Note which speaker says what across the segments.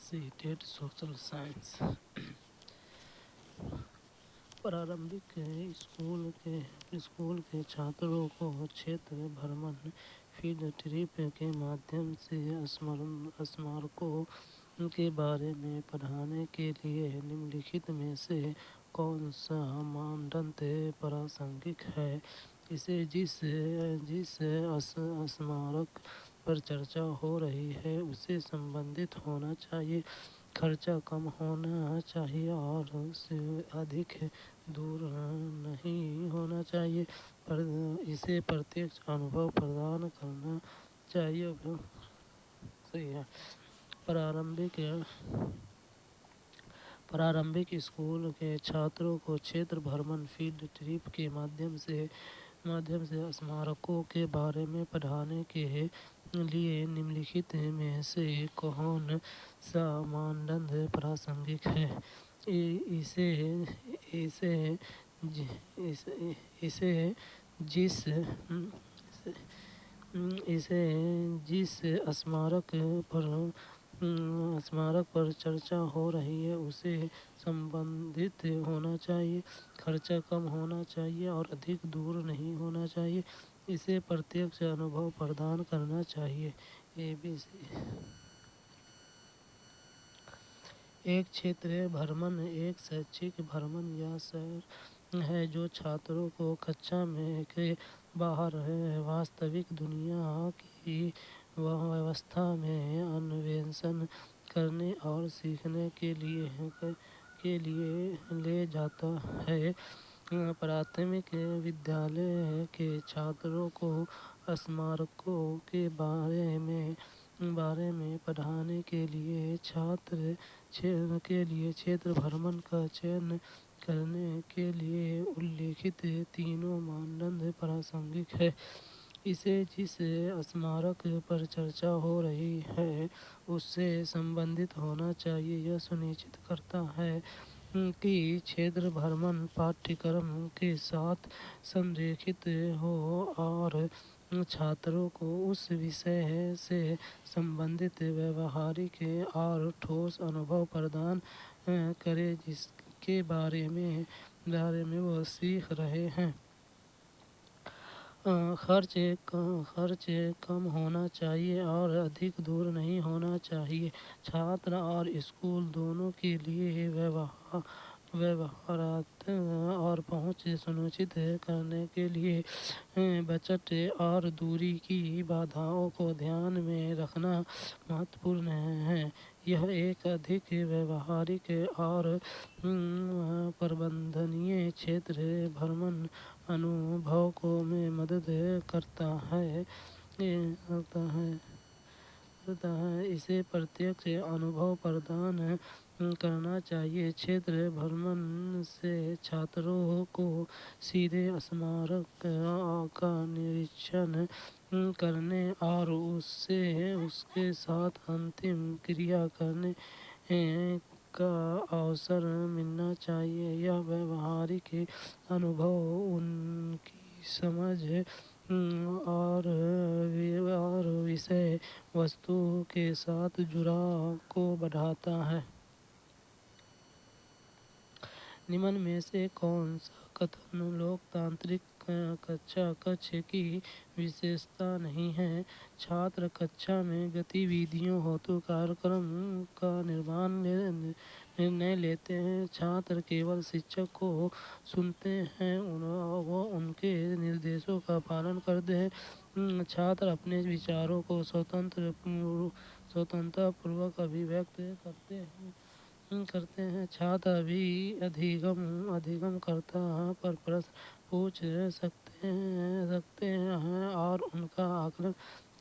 Speaker 1: Seated social science. प्रारंभिक school के छात्रों को क्षेत्र भ्रमण फील्ड ट्रिप के माध्यम से स्मारकों के बारे में पढ़ाने के लिए निम्नलिखित में से कौन सा मानदंड प्रासंगिक है? जिस स्मारक पर चर्चा हो रही है उसे संबंधित होना चाहिए, खर्चा कम होना चाहिए और उससे अधिक दूर नहीं होना चाहिए। इसे प्रत्यक्ष अनुभव प्रदान करना चाहिए। सही है। प्रारंभिक स्कूल के छात्रों को क्षेत्र भ्रमण फील्ड ट्रिप के माध्यम से स्मारकों के बारे में पढ़ाने के लिए निम्नलिखित में से कौन सा मानदंड प्रासंगिक है? इसे इसे इसे इसे जिस इसे जिस स्मारक पर चर्चा हो रही है उसे संबंधित होना चाहिए, खर्चा कम होना चाहिए और अधिक दूर नहीं होना चाहिए। इसे प्रत्यक्ष अनुभव प्रदान करना चाहिए। ABC। एक क्षेत्रीय भ्रमण एक शैक्षिक भ्रमण या सैर है जो छात्रों को कक्षा में के बाहर वास्तविक दुनिया की व्यवस्था में अन्वेषण करने और सीखने के लिए ले जाता है। प्राथमिक विद्यालय के छात्रों को स्मारकों के बारे में पढ़ाने के लिए क्षेत्र भ्रमण का चयन करने के लिए उल्लिखित तीनों मानदंड प्रासंगिक है। इसे जिस स्मारक पर चर्चा हो रही है उससे संबंधित होना चाहिए। यह सुनिश्चित करता है कि क्षेत्र भ्रमण पाठ्यक्रम के साथ संरेखित हो और छात्रों को उस विषय से संबंधित व्यवहारिक और ठोस अनुभव प्रदान करे जिसके बारे में वो सीख रहे हैं। खर्च कम होना चाहिए और अधिक दूर नहीं होना चाहिए। छात्र और स्कूल दोनों के लिए व्यवहारात और पहुंच सुनिश्चित करने के लिए बजट और दूरी की बाधाओं को ध्यान में रखना महत्वपूर्ण है। यह एक अधिक व्यवहारिक और प्रबंधनीय क्षेत्र भ्रमण अनुभव को में मदद करता है। इसे प्रत्यक्ष अनुभव प्रदान करना चाहिए। क्षेत्र भ्रमण से छात्रों को सीधे स्मारक का निरीक्षण करने और उसके साथ अंतिम क्रिया करने का अवसर मिलना चाहिए। यह व्यवहारिक अनुभव उनकी समझ और विषय वस्तु के साथ जुड़ाव को बढ़ाता है। निम्न में से कौन सा कथन लोकतांत्रिक कक्षा कक्ष की विशेषता नहीं है? छात्र कक्षा में गतिविधियों हेतु कार्यक्रम का निर्णय लेते हैं। छात्र केवल शिक्षक को सुनते हैं व उनके निर्देशों का पालन करते हैं। छात्र अपने विचारों को स्वतंत्रतापूर्वक अभिव्यक्त करते हैं। छात्र अधिगमकर्ता पर प्रश्न पूछ सकते हैं और उनका आकलन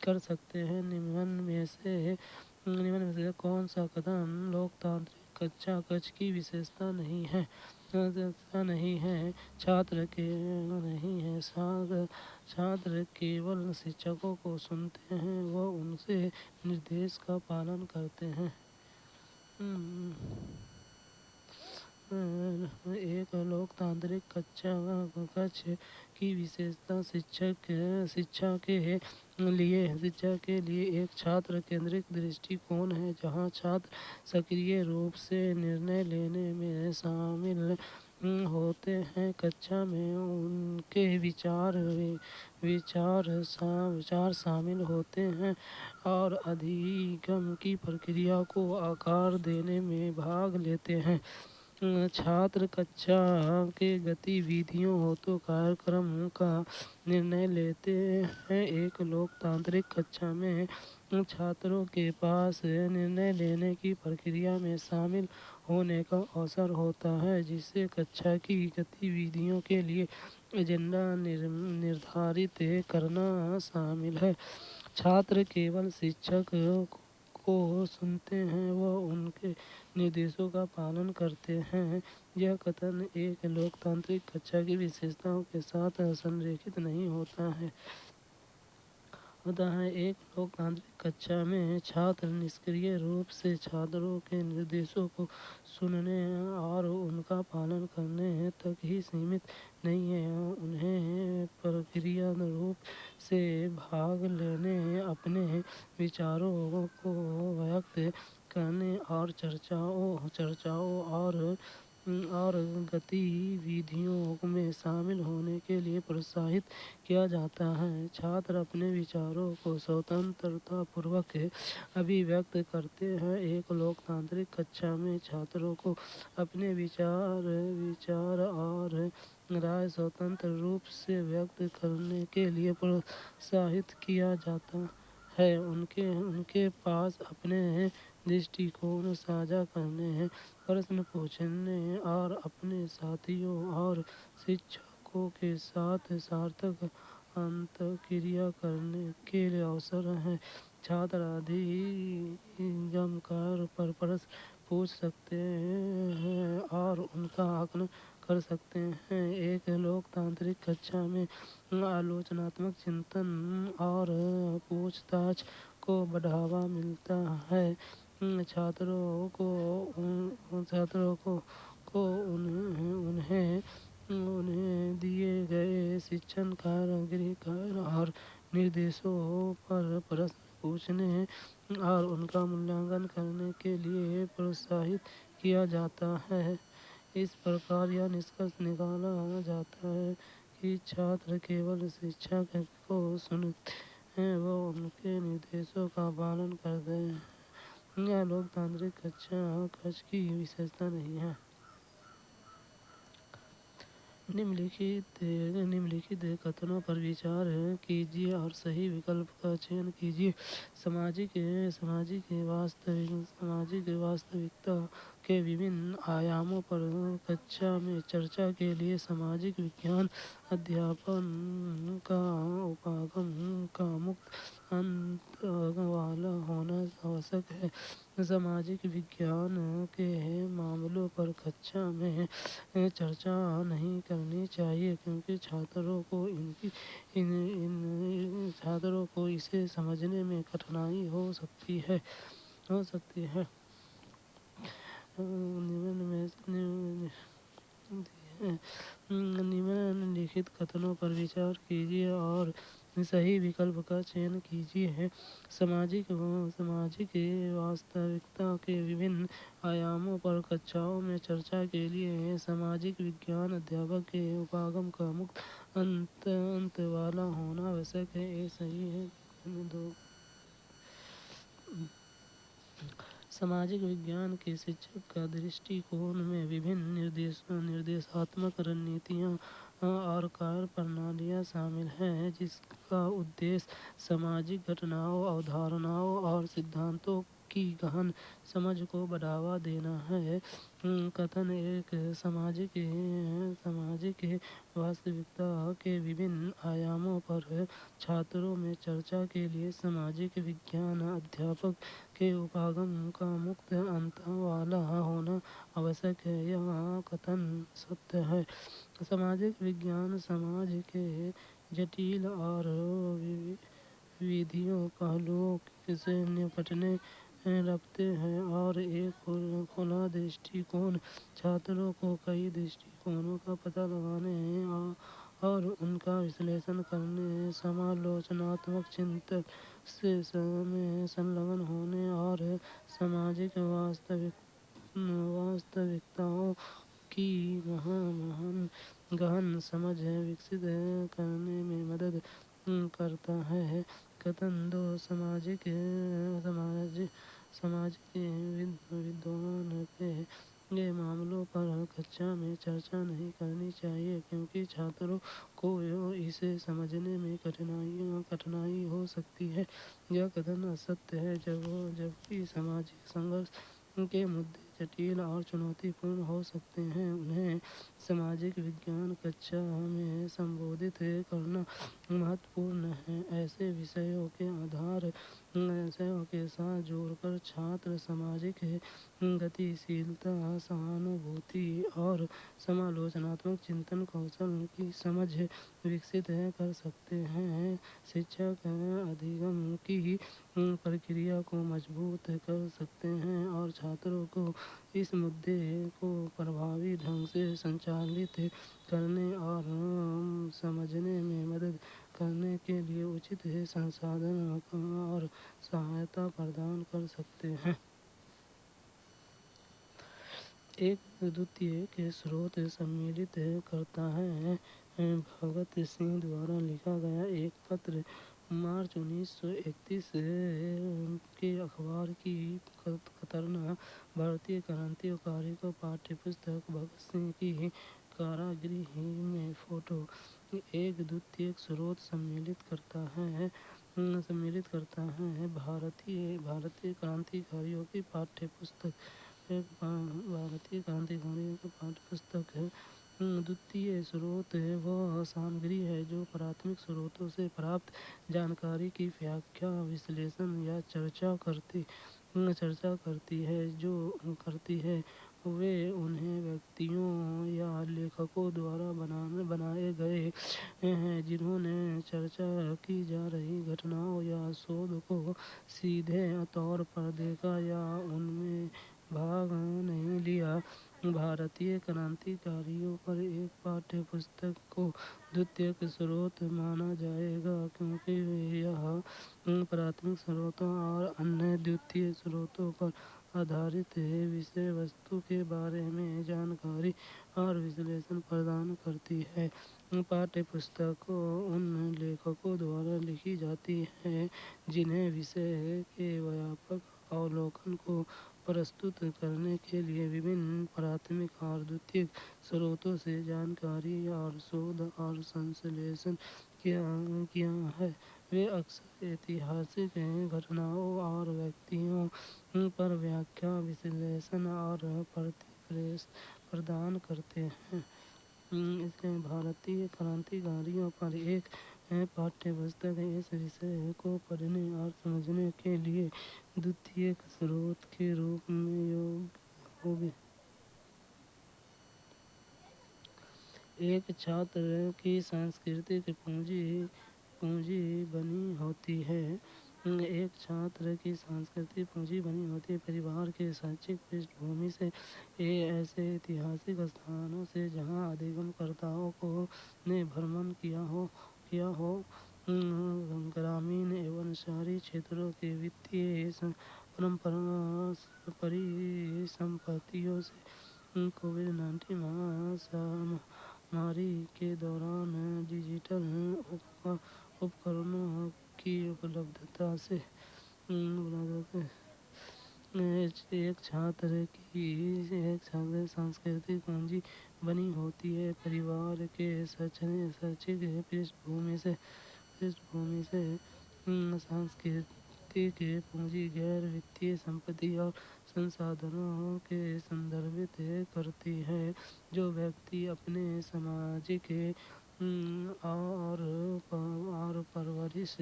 Speaker 1: कर सकते हैं। निम्न में से कौन सा कथन लोकतांत्रिक कक्षा कक्ष की विशेषता नहीं है? छात्र केवल शिक्षकों को सुनते हैं व उनसे निर्देश का पालन करते हैं। एक लोकतांत्रिक कक्ष की विशेषता शिक्षा के लिए एक छात्र केंद्रित दृष्टिकोण है, जहां छात्र सक्रिय रूप से निर्णय लेने में शामिल होते हैं। कक्षा में उनके विचार शामिल होते हैं और अधिगम की प्रक्रिया को आकार देने में भाग लेते हैं। छात्र कक्षा के गतिविधियों हेतु कार्यक्रम का निर्णय लेते हैं। एक लोकतांत्रिक कक्षा में छात्रों के पास निर्णय लेने की प्रक्रिया में शामिल होने का अवसर होता है, जिससे कक्षा की गतिविधियों के लिए एजेंडा निर्धारित करना शामिल है। छात्र केवल शिक्षक को सुनते हैं व उनके निर्देशों का पालन करते हैं। यह कथन एक लोकतांत्रिक कक्षा की विशेषताओं के साथ संरेखित नहीं होता है। एक लोकतांत्रिक कक्षा में छात्र निष्क्रिय रूप से छात्रों के निर्देशों को सुनने और उनका पालन करने तक ही सीमित नहीं है। उन्हें प्रक्रिया रूप से भाग लेने, अपने विचारों को व्यक्त करने और चर्चाओं और गतिविधियों में शामिल होने के लिए प्रोत्साहित किया जाता है। छात्र अपने विचारों को स्वतंत्रता पूर्वक अभिव्यक्त करते हैं। एक लोकतांत्रिक कक्षा में छात्रों को अपने विचार और राय स्वतंत्र रूप से व्यक्त करने के लिए प्रोत्साहित किया जाता है। उनके पास अपने दृष्टिकोण साझा करने, प्रश्न पूछने और अपने साथियों और शिक्षकों के साथ सार्थक अंतःक्रिया करने के लिए अवसर है। छात्र अधिगम पर प्रश्न पूछ सकते हैं और उनका आकलन कर सकते हैं। एक लोकतांत्रिक कक्षा में आलोचनात्मक चिंतन और पूछताछ को बढ़ावा मिलता है। छात्रों को उन्हें दिए गए शिक्षण कार्य, गृह कार्य और निर्देशों पर प्रश्न पूछने और उनका मूल्यांकन करने के लिए प्रोत्साहित किया जाता है। इस प्रकार यह निष्कर्ष निकाला जाता है कि छात्र केवल शिक्षक को सुनते हैं व उनके निर्देशों का पालन करते हैं। यह लोकतांत्रिक कक्ष की विशेषता नहीं है। निम्नलिखित कथनों पर विचार कीजिए और सही विकल्प का चयन कीजिए। सामाजिक वास्तविकता के विभिन्न आयामों पर कक्षा में चर्चा के लिए सामाजिक विज्ञान अध्यापन का उपागम का मुक्त अंत वाला होना आवश्यक है। सामाजिक विज्ञान के मामलों पर कक्षा में चर्चा नहीं करनी चाहिए, क्योंकि छात्रों को इसे समझने में कठिनाई हो सकती है। निम्नलिखित कथनों पर विचार कीजिए और सही विकल्प का चयन कीजिए। सामाजिक वास्तविकता के विभिन्न आयामों पर कक्षाओं में चर्चा के लिए सामाजिक विज्ञान अध्यापन के उपागम का मुक्त अंत वाला होना आवश्यक है। ये सही है। सामाजिक विज्ञान के शिक्षक का दृष्टिकोण में विभिन्न निर्देशात्मक रणनीतियाँ और कार्य प्रणालियाँ शामिल हैं, जिसका उद्देश्य सामाजिक घटनाओं, अवधारणाओं और सिद्धांतों की गहन समझ को बढ़ावा देना है। कथन एक सामाजिक वास्तविकता के विभिन्न आयामों पर छात्रों में चर्चा के लिए सामाजिक विज्ञान अध्यापन के उपागम का मुक्त अंत वाला होना आवश्यक है। यह कथन सत्य है। सामाजिक विज्ञान समाज के जटिल और विविध पहलुओं से निपटने रखते हैं और एक खुला दृष्टिकोण छात्रों को कई दृष्टिकोणों का पता लगाने और उनका विश्लेषण करने, समालोचनात्मक चिंतन से में संलग्न होने और सामाजिक वास्तविकताओं की गहन समझ विकसित करने में मदद करता है। कथन दो सामाजिक विद्वान के ये मामलों पर कक्षा में चर्चा नहीं करनी चाहिए क्योंकि छात्रों को इसे समझने में कठिनाई हो सकती है। यह कथन असत्य है जबकि सामाजिक संघर्ष के मुद्दे जटिल और चुनौतीपूर्ण हो सकते हैं। उन्हें सामाजिक विज्ञान कक्षा में संबोधित करना महत्वपूर्ण है। ऐसे विषयों के साथ जोड़कर छात्र सामाजिक गतिशीलता, सहानुभूति और समालोचनात्मक चिंतन कौशल की समझ विकसित कर सकते हैं। शिक्षक अधिगम की प्रक्रिया को मजबूत कर सकते हैं और छात्रों को इस मुद्दे को प्रभावी ढंग से संचालित करने और समझने में मदद करने के लिए उचित संसाधन और सहायता प्रदान कर सकते हैं। एक द्वितीय के स्रोत सम्मिलित करता है। भगत सिंह द्वारा लिखा गया एक पत्र मार्च 1931 के अखबार की कतरना भारतीय क्रांतिकारी को पाठ्यपुस्तक भगत सिंह की कारागृह में फोटो एक द्वितीय स्रोत सम्मिलित करता है। भारतीय क्रांतिकारियों की पाठ्यपुस्तक भारतीय क्रांतिकारियों की पाठ्यपुस्तक है। द्वितीय स्रोत वह सामग्री है जो प्राथमिक स्रोतों से प्राप्त जानकारी की व्याख्या, विश्लेषण या चर्चा करती है। वे उन्हें व्यक्तियों या लेखकों द्वारा बनाए गए हैं जिन्होंने चर्चा की जा रही घटनाओं या शोध को सीधे तौर पर देखा या उनमें भाग नहीं लिया। भारतीय क्रांतिकारियों पर एक पाठ्यपुस्तक को द्वितीयक स्रोत माना जाएगा क्योंकि यह प्राथमिक स्रोतों और अन्य द्वितीय स्रोतों पर आधारित विषय वस्तु के बारे में जानकारी और विश्लेषण प्रदान करती है। पाठ्यपुस्तक उन लेखकों द्वारा लिखी जाती है जिन्हें विषय के व्यापक अवलोकन को प्रस्तुत करने के लिए विभिन्न प्राथमिक और द्वितीयक स्रोतों से जानकारी और शोध और संश्लेषण किया है। वे अक्सर ऐतिहासिक घटनाओं और व्यक्तियों पर व्याख्या, विश्लेषण और प्रतिक्रिया प्रदान करते हैं। इसलिए भारतीय क्रांतिकारियों पर एक पाठ्यपुस्तक इस विषय को पढ़ने और समझने के लिए द्वितीयक स्रोत के रूप में योग्य होगी। एक छात्र की सांस्कृतिक पूंजी बनी होती है। एक छात्र की सांस्कृतिक पूंजी बनी होती है परिवार के शैक्षिक पृष्ठभूमि से, ऐसे ऐतिहासिक स्थानों से जहां अधिगमकर्ताओं ने भ्रमण किया हो, ग्रामीण एवं शहरी क्षेत्रों के वित्तीय परिसंपत्तियों से, कोविड-19 महामारी के दौरान डिजिटल उपकरणों की उपलब्धता से एक छात्र की सांस्कृतिक पूंजी बनी होती है परिवार के शैक्षिक पृष्ठभूमि से। सांस्कृतिक पूंजी गैर वित्तीय संपत्ति और संसाधनों के संदर्भित करती है जो व्यक्ति अपने सामाजिक और परवरिश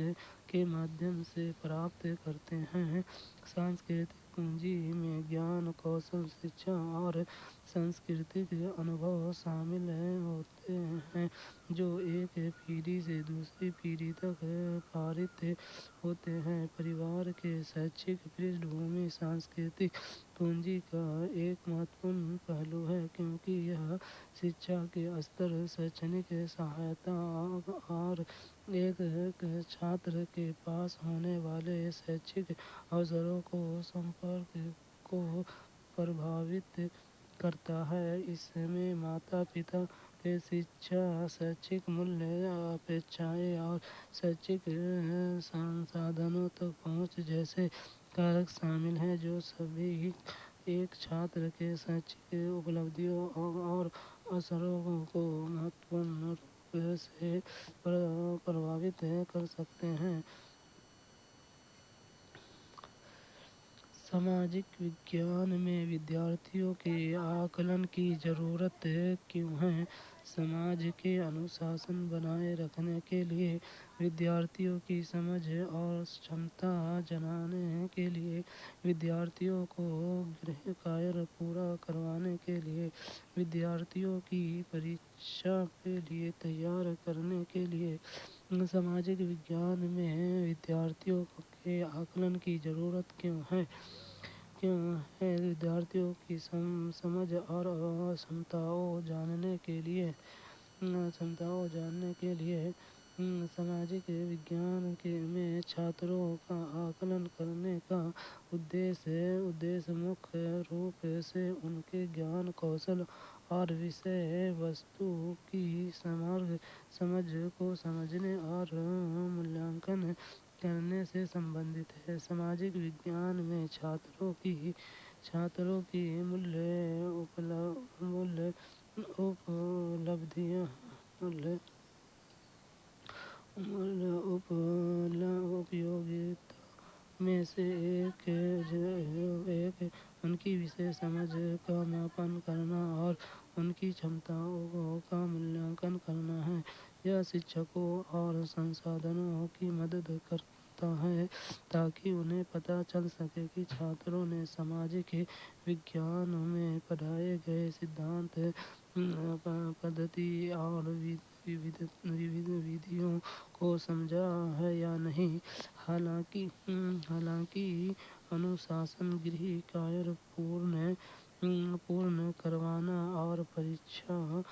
Speaker 1: के माध्यम से प्राप्त करते हैं। सांस्कृतिक पूंजी में ज्ञान, कौशल, शिक्षा और सांस्कृतिक अनुभव शामिल होते हैं, जो एक पीढ़ी से दूसरी पीढ़ी तक पारित होते हैं। परिवार के शैक्षिक पृष्ठभूमि सांस्कृतिक पूंजी का एक महत्वपूर्ण पहलू है, क्योंकि यह शिक्षा के स्तर, शैक्षणिक सहायता और एक छात्र के पास होने वाले शैक्षिक अवसरों को संपर्क को प्रभावित करता है। इसमें माता पिता के शिक्षा, शैक्षिक मूल्य, अपेक्षाएं और शैक्षिक संसाधनों तक पहुंच जैसे कारक शामिल हैं, जो सभी एक छात्र के शैक्षिक उपलब्धियों और अवसरों को महत्वपूर्ण रूप से प्रभावित कर सकते हैं। सामाजिक विज्ञान में विद्यार्थियों के आकलन की ज़रूरत क्यों है? समाज के अनुशासन बनाए रखने के लिए, विद्यार्थियों की समझ और क्षमता जानने के लिए, विद्यार्थियों को गृह कार्य पूरा करवाने के लिए, विद्यार्थियों की परीक्षा के लिए तैयार करने के लिए सामाजिक विज्ञान में विद्यार्थियों के आकलन की ज़रूरत क्यों है? विद्यार्थियों की समझ और क्षमताओं जानने के लिए सामाजिक विज्ञान में छात्रों का आकलन करने का उद्देश्य मुख्य रूप से उनके ज्ञान, कौशल और विषय वस्तु की समझ को समझने और मूल्यांकन करने से संबंधित है। सामाजिक विज्ञान में छात्रों की उपयोगिता में से एक उनकी विषय समझ का मापन करना और उनकी क्षमताओं का मूल्यांकन करना है। यह शिक्षकों और संसाधनों की मदद करता है ताकि उन्हें पता चल सके कि छात्रों ने सामाजिक विज्ञान में पढ़ाए गए सिद्धांत, पद्धति और विविध विधियों को समझा है या नहीं। हालांकि अनुशासन, गृह कार्य पूर्ण करवाना और परीक्षा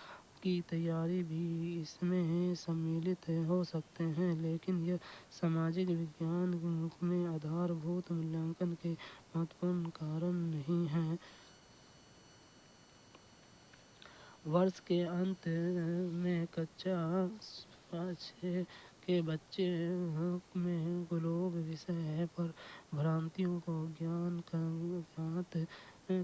Speaker 1: की तैयारी भी इसमें सम्मिलित हो सकते हैं, लेकिन यह सामाजिक विज्ञान में आधारभूत मूल्यांकन के महत्वपूर्ण कारण नहीं है। वर्ष के अंत में कक्षा 6 के बच्चे में ग्लोब विषय पर भ्रांतियों को ज्ञात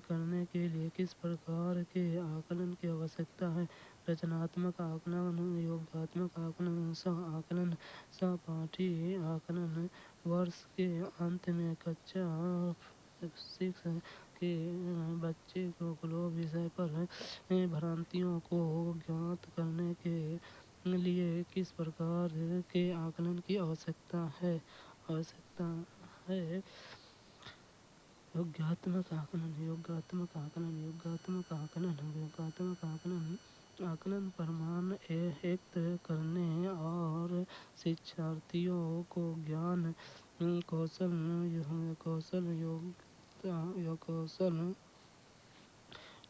Speaker 1: करने के लिए किस प्रकार के आकलन की आवश्यकता है? रचनात्मक आकलन, योगात्मक आकलन, सह-आकलन, सहपाठी आकलन। वर्ष के अंत में कक्षा 6 के बच्चे को ग्लोब विषय पर भ्रांतियों को ज्ञात करने के लिए किस प्रकार के आकलन की आवश्यकता है? योगात्मक आकलन प्रमाण एकत्र करने और शिक्षार्थियों को ज्ञान, कौशल,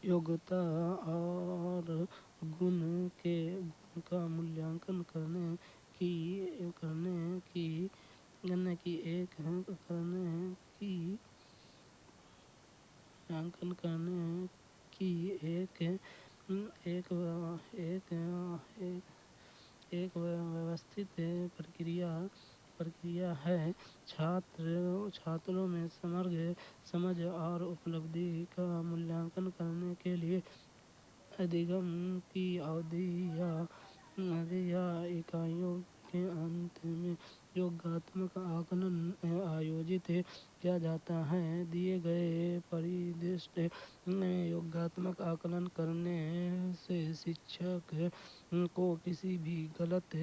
Speaker 1: योग्यता और गुण का मूल्यांकन करने की एक व्यवस्थित प्रक्रिया है। छात्रों में समग्र समझ और उपलब्धि का मूल्यांकन करने के लिए अधिगम की अवधि या इकाइयों के अंत में योगात्मक आकलन आयोजित किया जाता है। दिए गए परिदृश्य में योगात्मक आकलन करने से शिक्षक को किसी भी गलत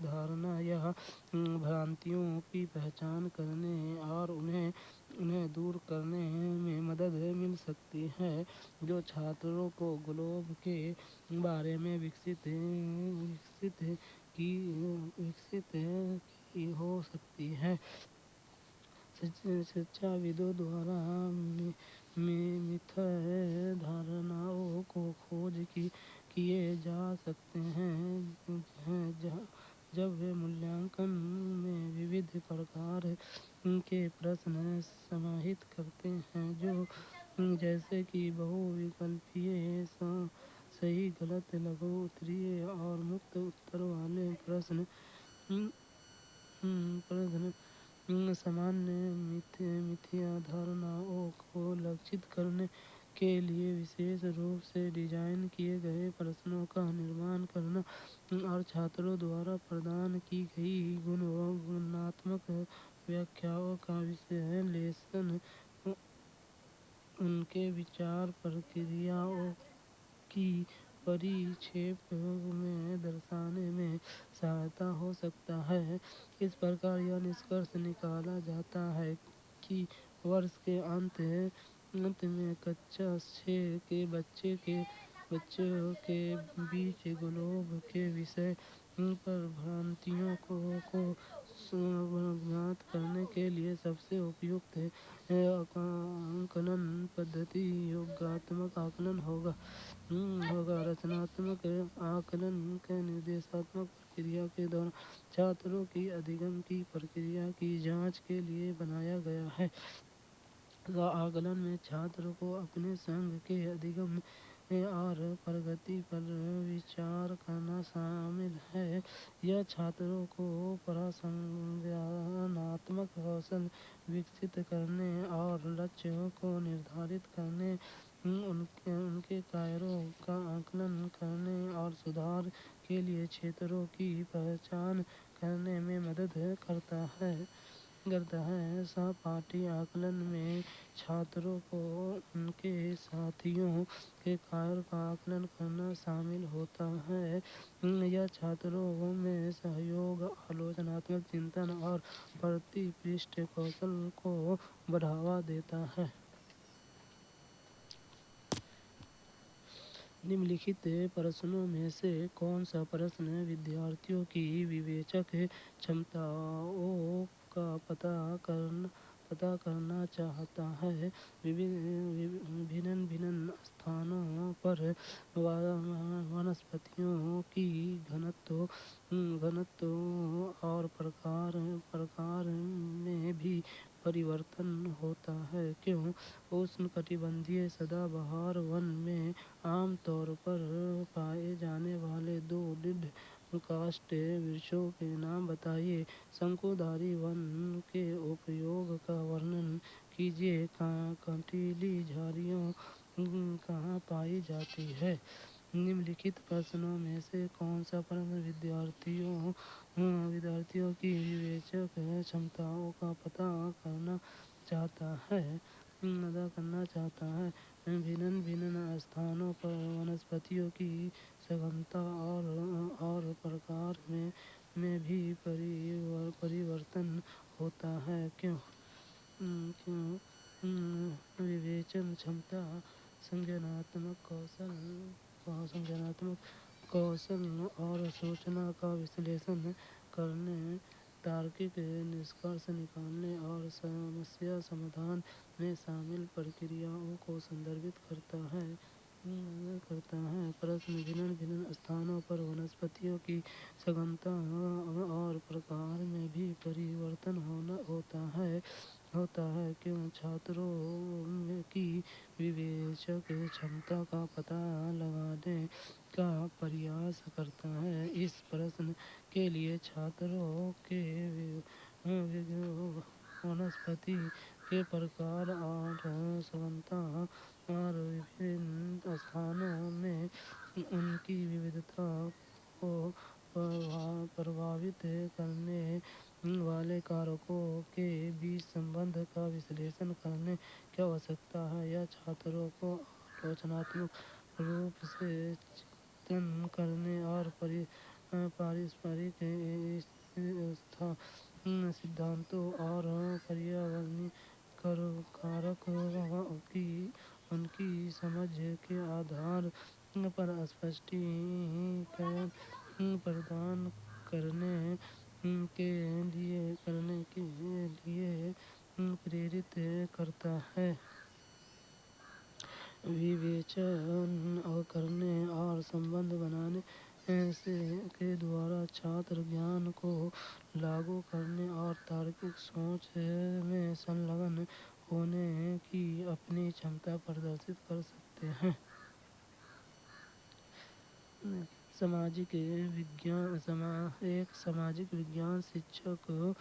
Speaker 1: धारणा या भ्रांतियों की पहचान करने और उन्हें उन्हें दूर करने में मदद मिल सकती है, जो छात्रों को ग्लोब के बारे में विकसित की हो सकती है। शिक्षाविदों द्वारा मिथ्या धारणाओं को खोज किए जा सकते हैं जब वे मूल्यांकन में विविध प्रकार के प्रश्न समाहित करते हैं, जो जैसे कि बहुविकल्पीय, सही गलत, लघु उत्तरीय और मुक्त उत्तर वाले प्रश्न। सामान्य मिथ्या धारणाओं को लक्षित करने के लिए विशेष रूप से डिजाइन किए गए प्रश्नों का निर्माण करना और छात्रों द्वारा प्रदान की गई गुणात्मक व्याख्याओं का विश्लेषण उनके विचार प्रक्रियाओं की परिप्रेक्ष्य में दर्शाने में सहायता हो सकता है। इस प्रकार यह निष्कर्ष निकाला जाता है कि वर्ष के अंत में कक्षा 6 के बच्चों के बीच ग्लोब के विषय पर भ्रांतियों को समाप्त करने के लिए सबसे उपयुक्त आकलन पद्धति योगात्मक आकलन होगा। रचनात्मक आकलन के निर्देशात्मक प्रक्रिया के दौरान छात्रों की अधिगम की प्रक्रिया की जांच के लिए बनाया गया है। आकलन में छात्र को अपने संघ के अधिगम और प्रगति पर विचार करना शामिल है। यह छात्रों को प्रसंज्ञानात्मक कौशल विकसित करने और लक्ष्यों को निर्धारित करने, उनके कार्यों का आकलन करने और सुधार के लिए क्षेत्रों की पहचान करने में मदद करता है। सहपाठी आकलन में छात्रों को उनके साथियों के कार्यों का आकलन करना शामिल होता है। यह छात्रों में सहयोग, आलोचनात्मक चिंतन और प्रतिपृष्ठ कौशल को बढ़ावा देता है। निम्नलिखित प्रश्नों में से कौन सा प्रश्न विद्यार्थियों की विवेचक क्षमताओं का पता करना चाहता है? भिन्न स्थानों पर वनस्पतियों की घनत्व और प्रकार में भी परिवर्तन होता है। क्यों? उष्णकटिबंधीय सदाबहार वन में आमतौर पर पाए जाने वाले दो दृढ़ काष्ठ वृक्षों के नाम बताइए। शंकुधारी वन के उपयोग का वर्णन कीजिए। कंटीली झाड़ियाँ कहाँ पाई जाती है? निम्नलिखित प्रश्नों में से कौन सा प्रश्न विद्यार्थियों की विवेचक क्षमताओं का पता करना चाहता है? भिन्न स्थानों पर वनस्पतियों की सघनता और प्रकार में भी परिवर्तन होता है। क्यों? विवेचन क्षमता संज्ञानात्मक कौशल और सूचना का विश्लेषण करने, तार्किक निष्कर्ष निकालने और समस्या समाधान में शामिल प्रक्रियाओं को संदर्भित करता है। प्रश्न भिन्न स्थानों पर वनस्पतियों की सघनता और प्रकार में भी परिवर्तन होता है। क्यों? छात्रों की विवेचक क्षमता का पता लगाने का प्रयास करता है। इस प्रश्न के लिए छात्रों के वनस्पति के प्रकार और सघनता और विभिन्न स्थानों में उनकी विविधता को प्रभावित करने वाले कारकों के बीच संबंध का विश्लेषण करने की आवश्यकता है। यह छात्रों को आलोचनात्मक रूप से चिंतन करने और पारस्परिक सिद्धांतों और पर्यावरणीय कारक की उनकी समझ के आधार पर स्पष्टीकरण प्रदान करने के लिए प्रेरित करता है। विवेचन करने और संबंध बनाने के द्वारा छात्र ज्ञान को लागू करने और तार्किक सोच में संलग्न होने की अपनी क्षमता प्रदर्शित कर सकते हैं। एक सामाजिक विज्ञान शिक्षिका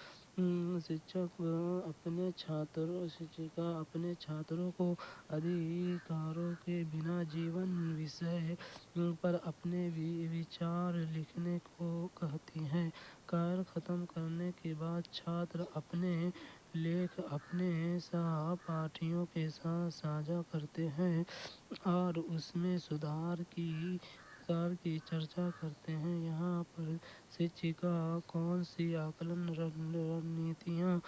Speaker 1: अपने छात्रों को अधिकारों के बिना जीवन विषय पर अपने विचार लिखने को कहती है। कार्य खत्म करने के बाद छात्र अपने लेख अपने सहपाठियों के साथ साझा करते हैं और उसमें सुधार की चर्चा करते हैं। यहाँ पर शिक्षिका कौन सी आकलन रणनीतियाँ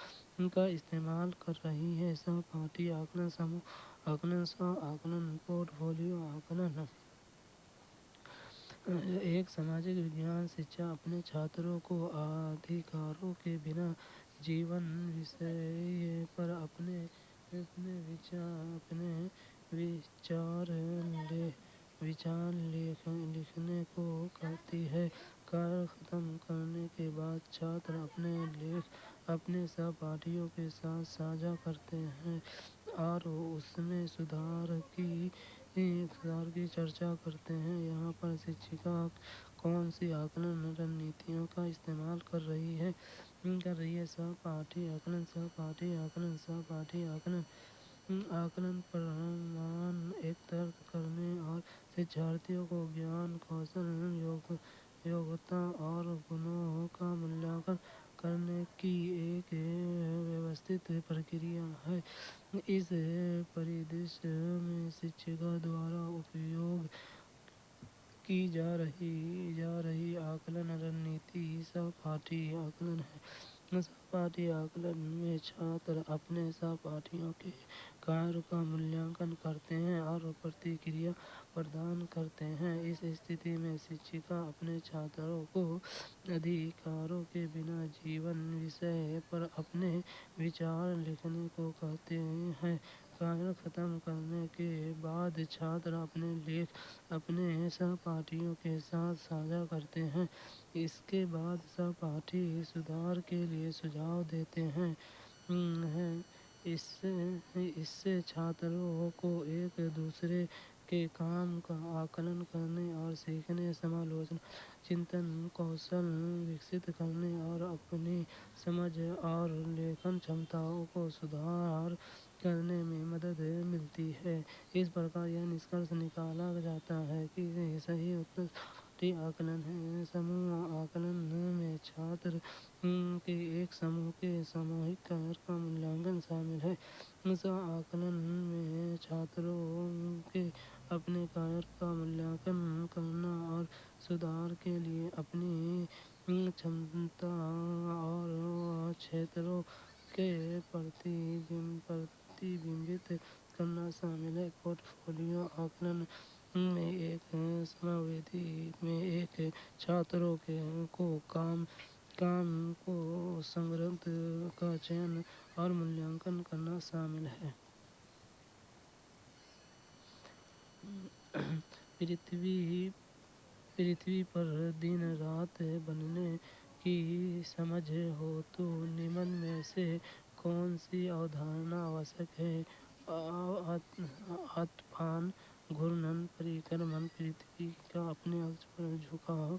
Speaker 1: का इस्तेमाल कर रही है? सहपाठी आकलन, समूह आकलन, स्व आकलन, पोर्टफोलियो आकलन। एक सामाजिक विज्ञान शिक्षा अपने छात्रों को अधिकारों के बिना जीवन विषय पर अपने विचार लिखने को कहती है। कार्य खत्म करने के बाद छात्र अपने लेख अपने सहपाठियों के साथ साझा करते हैं और उसमें सुधार की चर्चा करते हैं। यहाँ पर शिक्षिका कौन सी आकलन रणनीतियों का इस्तेमाल कर रही है? सहपाठी आकलन, सहपाठी आकलन, सहपाठी आकलन। आकलन प्रमाण एकत्र करने और शिक्षार्थियों को ज्ञान, कौशल, योग्यता और गुणों का मूल्यांकन करने की एक व्यवस्थित प्रक्रिया है। इस परिदृश्य में शिक्षिका द्वारा उपयोग की जा रही आकलन रणनीति सहपाठी आकलन है। सहपाठी आकलन में छात्र अपने सहपाठियों के कार्य का मूल्यांकन करते हैं और प्रतिक्रिया प्रदान करते हैं। इस स्थिति में शिक्षिका अपने छात्रों को अधिकारों के बिना जीवन विषय पर अपने विचार लिखने को कहते हैं। कार्य खत्म करने के बाद छात्र अपने लेख अपने सहपाठियों के साथ साझा करते हैं। इसके बाद सहपाठी सुधार के लिए सुझाव देते हैं। इससे छात्रों को एक दूसरे के काम का आकलन करने और सीखने, समालोचना, चिंतन कौशल विकसित करने और अपनी समझ और लेखन क्षमताओं को सुधार करने में मदद मिलती है। इस प्रकार यह निष्कर्ष निकाला जाता है कि सही उत्तर सहपाठी आकलन है। समूह आकलन में छात्र के एक समूह के सामूहिक कार्य का मूल्यांकन शामिल है। स्व आकलन में छात्रों के अपने कार्य का मूल्यांकन करना और सुधार के लिए अपनी क्षमता और क्षेत्रों के प्रतिबिंबित करना शामिल है। पोर्टफोलियो आकलन में एक समयावधि में एक छात्रों को काम को संग्रह का चयन और मूल्यांकन करना शामिल है। पृथ्वी पर दिन रात बनने की समझ हो तो निम्न में से कौन सी अवधारणा आवश्यक है? आत्मन, घूर्णन, परिक्रमण, पृथ्वी का अपने अक्ष पर झुकाव।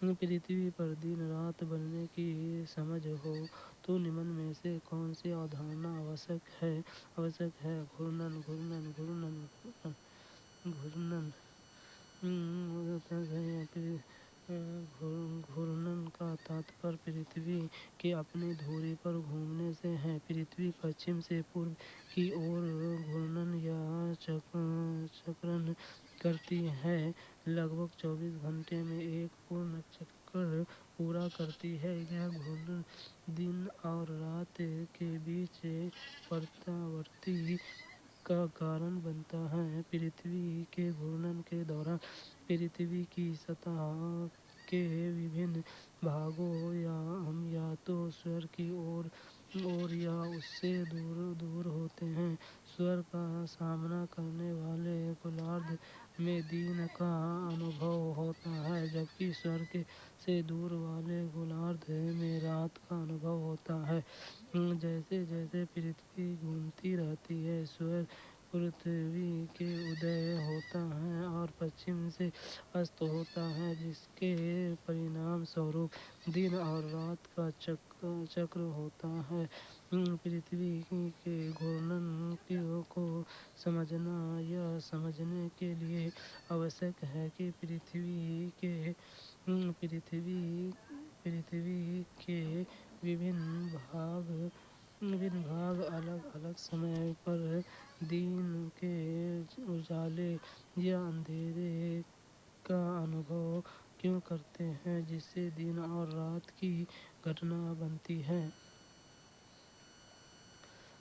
Speaker 1: पृथ्वी पर दिन रात बनने की समझ हो तो निम्न में से कौन सी अवधारणा आवश्यक है? घूर्णन, घूर्णन, घूर्णन, घूर्णन। घूर्णन का तात्पर्य पृथ्वी के अपनी धुरी पर घूमने से है। पृथ्वी पश्चिम से पूर्व की ओर घूर्णन या चक्रण करती है। लगभग 24 घंटे में एक पूर्ण चक्कर चक्कर पूरा करती है। यह घूर्णन दिन और रात के बीच प्रत्यावर्ती का कारण बनता है। पृथ्वी के घूर्णन के दौरान पृथ्वी की सतह के विभिन्न भागों या तो सूर्य की ओर या उससे दूर होते हैं। सूर्य का सामना करने वाले गोलार्ध में दिन का अनुभव होता है, जबकि सूर्य से दूर वाले गोलार्ध में रात का अनुभव होता है। जैसे जैसे पृथ्वी घूमती रहती है, सूर्य पृथ्वी के उदय होता है और पश्चिम से अस्त होता है, जिसके परिणाम स्वरूप दिन और रात का चक्र होता है। पृथ्वी के घूर्णन को समझना यह समझने के लिए आवश्यक है कि पृथ्वी के विभिन्न भाग अलग अलग समय पर दिन के उजाले या अंधेरे का अनुभव क्यों करते हैं, जिससे दिन और रात की घटना बनती है।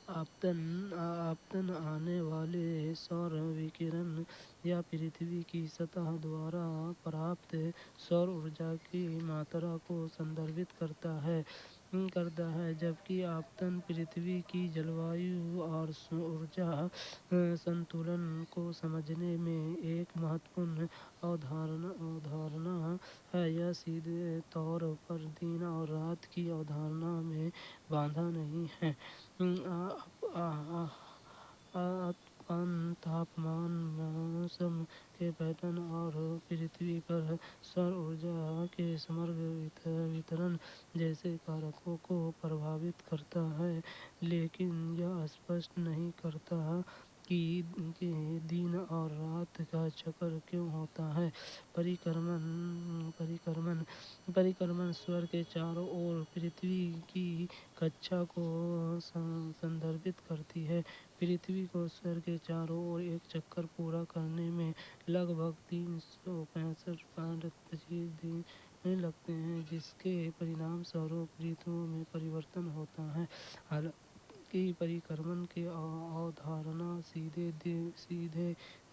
Speaker 1: आपतन आने वाले सौर विकिरण या पृथ्वी की सतह द्वारा प्राप्त सौर ऊर्जा की मात्रा को संदर्भित करता है, जबकि आपतन पृथ्वी की जलवायु और ऊर्जा संतुलन को समझने में एक महत्वपूर्ण अवधारणा है। यह सीधे तौर पर दिन और रात की अवधारणा में बाधा नहीं है। तापमान, मौसम के पैटर्न और पृथ्वी पर सौर ऊर्जा के समग्र वितरण जैसे कारकों को प्रभावित करता है, लेकिन यह स्पष्ट नहीं करता कि दिन और रात का चक्र क्यों होता है। परिक्रमण सूर्य के चारों ओर पृथ्वी की कक्षा को संदर्भित करती है। पृथ्वी को सूर्य के चारों ओर एक चक्कर पूरा करने में लगभग 365.25 दिन लगते हैं, जिसके परिणाम स्वरूप ऋतुओं में परिवर्तन होता है। हालांकि परिक्रमण की अवधारणा सीधे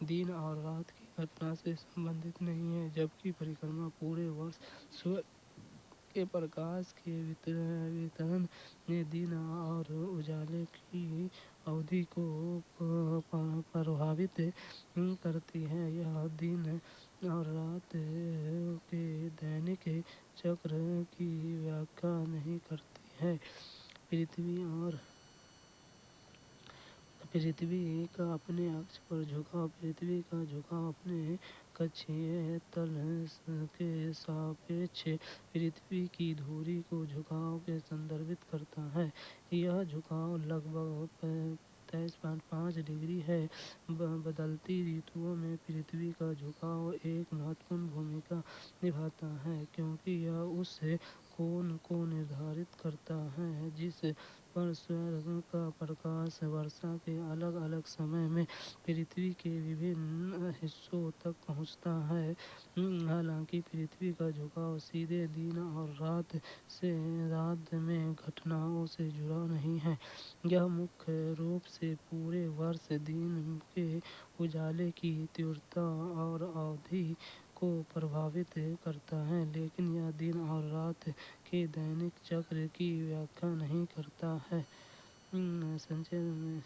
Speaker 1: दिन और रात की घटना से संबंधित नहीं है, जबकि परिक्रमा पूरे वर्ष सूर्य के प्रकाश के वितरण में दिन और उजाले की अवधि को प्रभावित करती है। यह दिन और रात के दैनिक चक्र की व्याख्या नहीं करती है। पृथ्वी का अपने अक्ष पर झुकाव पृथ्वी का झुकाव अपने कक्षीय तल के सापेक्ष पृथ्वी की धुरी को झुकाव के संदर्भित करता है। यह झुकाव लगभग 23.5 डिग्री है। बदलती ऋतुओं में पृथ्वी का झुकाव एक महत्वपूर्ण भूमिका निभाता है, क्योंकि यह उस कोण को निर्धारित करता है जिस पर सूर्य का प्रकाश वर्षा के अलग अलग समय में पृथ्वी के विभिन्न हिस्सों तक पहुंचता है। हालांकि पृथ्वी का झुकाव सीधे दिन और रात में घटनाओं से जुड़ा नहीं है। यह मुख्य रूप से पूरे वर्ष दिन के उजाले की तीव्रता और अवधि को प्रभावित करता है, लेकिन यह दिन और रात के दैनिक चक्र की व्याख्या नहीं करता है। संचय में